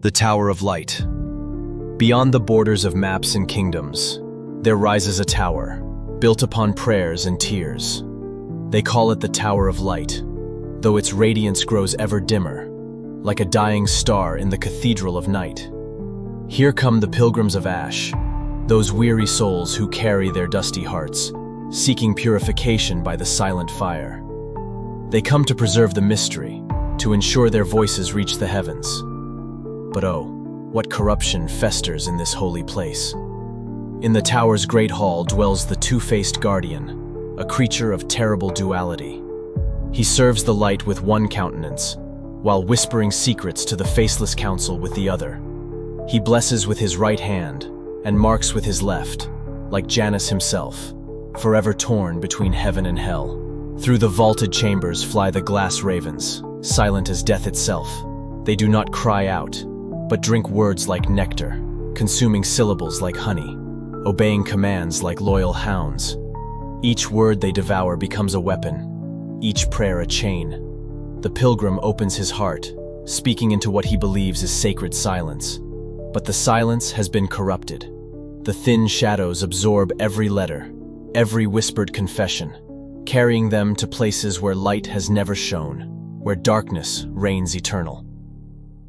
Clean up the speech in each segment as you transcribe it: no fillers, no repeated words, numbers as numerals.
The Tower of Light. Beyond the borders of maps and kingdoms, there rises a tower, built upon prayers and tears. They call it the Tower of Light, though its radiance grows ever dimmer, like a dying star in the cathedral of night. Here come the Pilgrims of Ash, those weary souls who carry their dusty hearts, seeking purification by the silent fire. They come to preserve the mystery, to ensure their voices reach the heavens. But oh, what corruption festers in this holy place. In the tower's great hall dwells the two-faced guardian, a creature of terrible duality. He serves the light with one countenance, while whispering secrets to the faceless council with the other. He blesses with his right hand and marks with his left, like Janus himself, forever torn between heaven and hell. Through the vaulted chambers fly the glass ravens, silent as death itself. They do not cry out, but drink words like nectar, consuming syllables like honey, obeying commands like loyal hounds. Each word they devour becomes a weapon, each prayer a chain. The pilgrim opens his heart, speaking into what he believes is sacred silence. But the silence has been corrupted. The thin shadows absorb every letter, every whispered confession, carrying them to places where light has never shone, where darkness reigns eternal.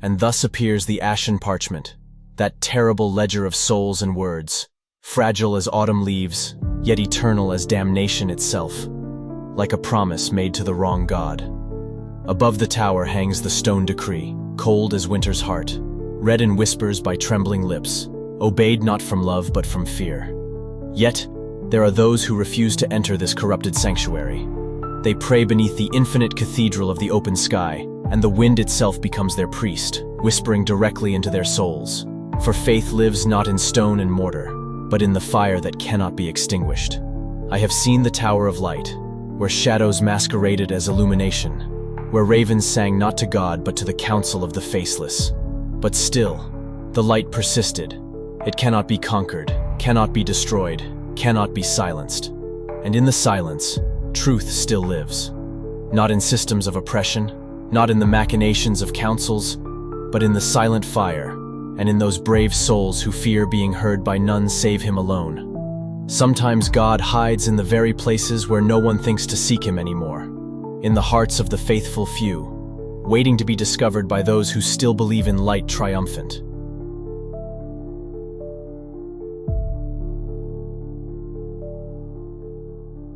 And thus appears the Ashen Parchment, that terrible ledger of souls and words, fragile as autumn leaves, yet eternal as damnation itself, like a promise made to the wrong god. Above the tower hangs the stone decree, cold as winter's heart, read in whispers by trembling lips, obeyed not from love but from fear. Yet, there are those who refuse to enter this corrupted sanctuary. They pray beneath the infinite cathedral of the open sky, and the wind itself becomes their priest, whispering directly into their souls. For faith lives not in stone and mortar, but in the fire that cannot be extinguished. I have seen the Tower of Light, where shadows masqueraded as illumination, where ravens sang not to God but to the council of the faceless. But still, the light persisted. It cannot be conquered, cannot be destroyed, cannot be silenced. And in the silence, truth still lives. Not in systems of oppression, not in the machinations of councils, but in the silent fire, and in those brave souls who fear being heard by none save him alone. Sometimes God hides in the very places where no one thinks to seek him anymore, in the hearts of the faithful few, waiting to be discovered by those who still believe in light triumphant.